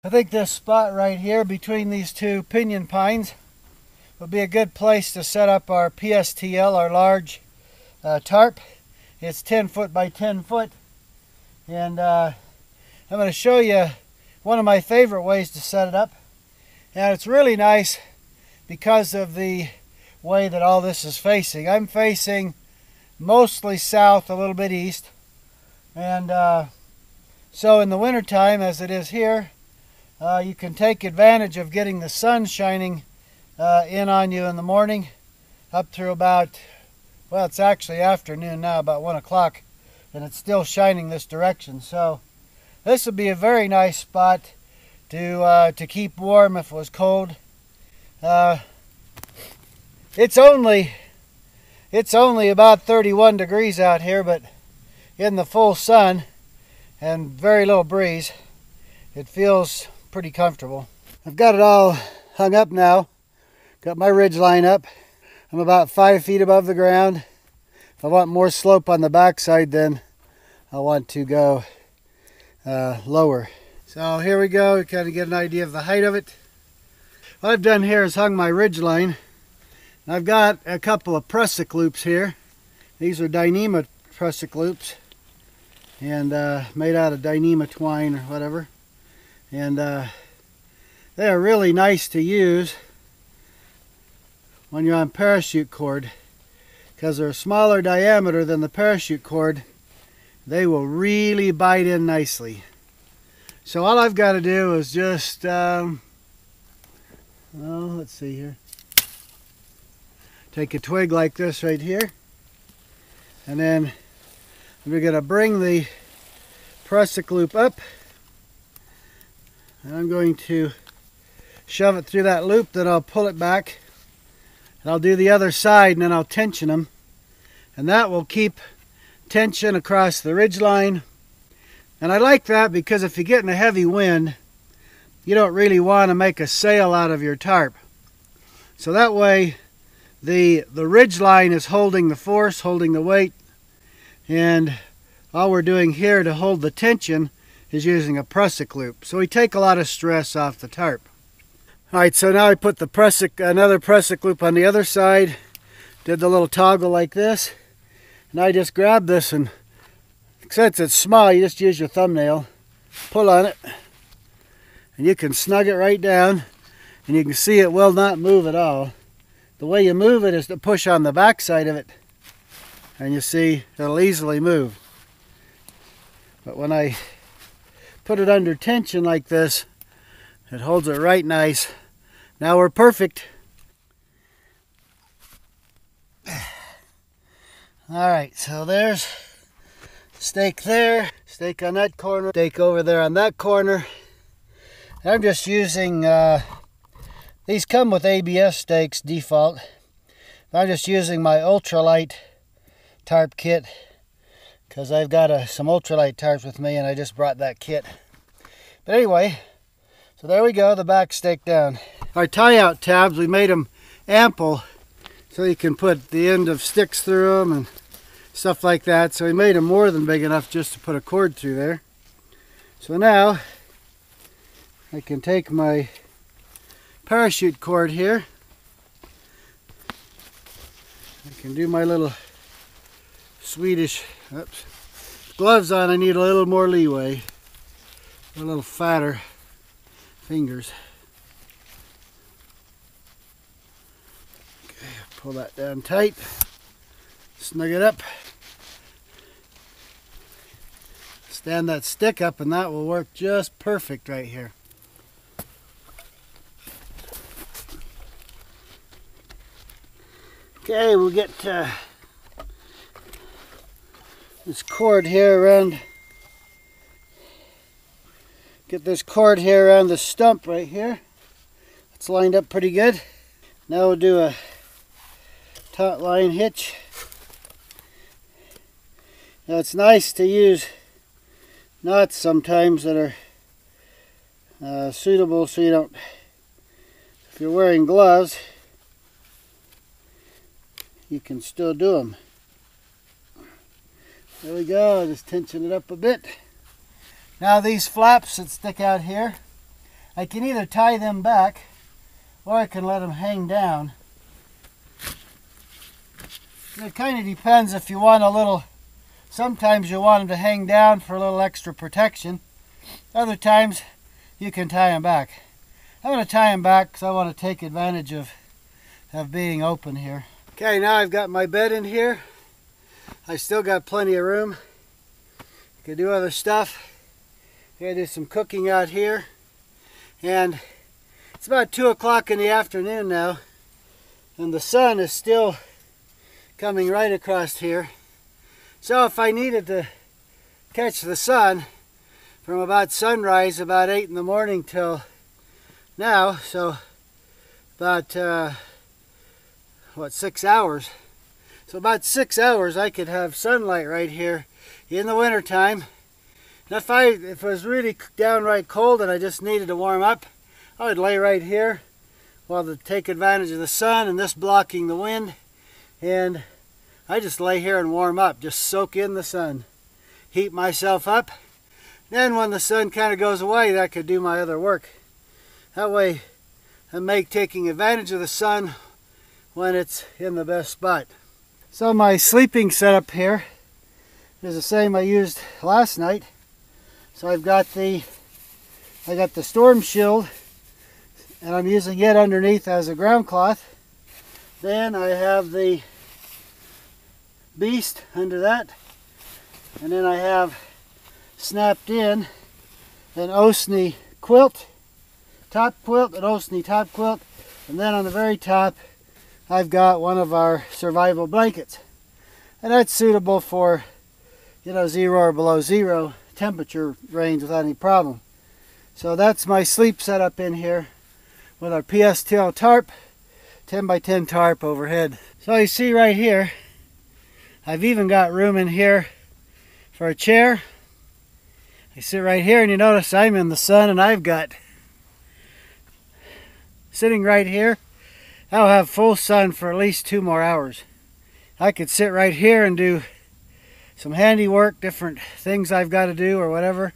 I think this spot right here between these two pinyon pines would be a good place to set up our PSTL, our large tarp. It's 10 foot by 10 foot. And I'm going to show you one of my favorite ways to set it up. And it's really nice because of the way that all this is facing. I'm facing mostly south, a little bit east. And so in the wintertime, as it is here, you can take advantage of getting the sun shining in on you in the morning up through about, well, it's actually afternoon now, about 1 o'clock, and it's still shining this direction. So this would be a very nice spot to keep warm if it was cold. It's only about 31 degrees out here, but in the full sun and very little breeze, it feels pretty comfortable. I've got it all hung up now. Got my ridge line up. I'm about 5 feet above the ground. If I want more slope on the backside, then I want to go lower. So here we go. Kind of get an idea of the height of it. What I've done here is hung my ridge line. I've got a couple of prusik loops here. These are Dyneema prusik loops, and made out of Dyneema twine or whatever. And they are really nice to use when you're on parachute cord, because they're a smaller diameter than the parachute cord. They will really bite in nicely. So all I've got to do is just let's see here, take a twig like this right here, and then we're going to bring the prusik loop up, and I'm going to shove it through that loop. Then I'll pull it back, and I'll do the other side, and then I'll tension them, and that will keep tension across the ridge line. And I like that because if you get in a heavy wind, you don't really want to make a sail out of your tarp. So that way the ridge line is holding the force, holding the weight, and all we're doing here to hold the tension is using a prusik loop. So we take a lot of stress off the tarp. Alright, so now I put the another prusik loop on the other side, did the little toggle like this, and I just grab this, and since it's small, you just use your thumbnail, pull on it, and you can snug it right down, and you can see it will not move at all. The way you move it is to push on the back side of it, and you see it'll easily move. But when I put it under tension like this, it holds it right nice. Now we're perfect. Alright, so there's stake there, stake on that corner, stake over there on that corner. I'm just using, these come with ABS stakes default. I'm just using my ultralight tarp kit because I've got some ultralight tarps with me, and I just brought that kit. But anyway, so there we go, the back stake down. Our tie-out tabs, we made them ample so you can put the end of sticks through them and stuff like that. So we made them more than big enough just to put a cord through there. So now I can take my parachute cord here. I can do my little Swedish gloves on. I need a little more leeway, a little fatter fingers. Okay, pull that down tight, snug it up, stand that stick up, and that will work just perfect right here. Okay, we'll get this cord here around, get this cord here around the stump right here. It's lined up pretty good. Now we'll do a taut line hitch. Now it's nice to use knots sometimes that are suitable so you don't, if you're wearing gloves, you can still do them. There we go, just tension it up a bit. Now these flaps that stick out here, I can either tie them back or I can let them hang down. It kind of depends if you want a little, sometimes you want them to hang down for a little extra protection. Other times you can tie them back. I'm going to tie them back because I want to take advantage of being open here. Okay, now I've got my bed in here. I still got plenty of room. I can do other stuff. I gotta do some cooking out here. And it's about 2 o'clock in the afternoon now. And the sun is still coming right across here. So if I needed to catch the sun from about sunrise, about 8 in the morning till now, so about 6 hours. So about 6 hours I could have sunlight right here in the winter time. Now if it was really downright cold and I just needed to warm up, I would lay right here while to take advantage of the sun and this blocking the wind, and I just lay here and warm up, just soak in the sun, heat myself up. Then when the sun kind of goes away, I could do my other work. That way I taking advantage of the sun when it's in the best spot. So my sleeping setup here is the same I used last night. So I got the storm shield, and I'm using it underneath as a ground cloth. Then I have the beast under that, and then I have snapped in an Osni quilt, top quilt, an Osni top quilt, and then on the very top I've got one of our survival blankets, and that's suitable for 0 or below 0 temperature range without any problem. So that's my sleep setup in here with our PSBL tarp, 10 by 10 tarp overhead. So you see right here, I've even got room in here for a chair. I sit right here and you notice I'm in the sun, and I've got, sitting right here, I'll have full sun for at least 2 more hours. I could sit right here and do some handiwork, different things I've got to do or whatever.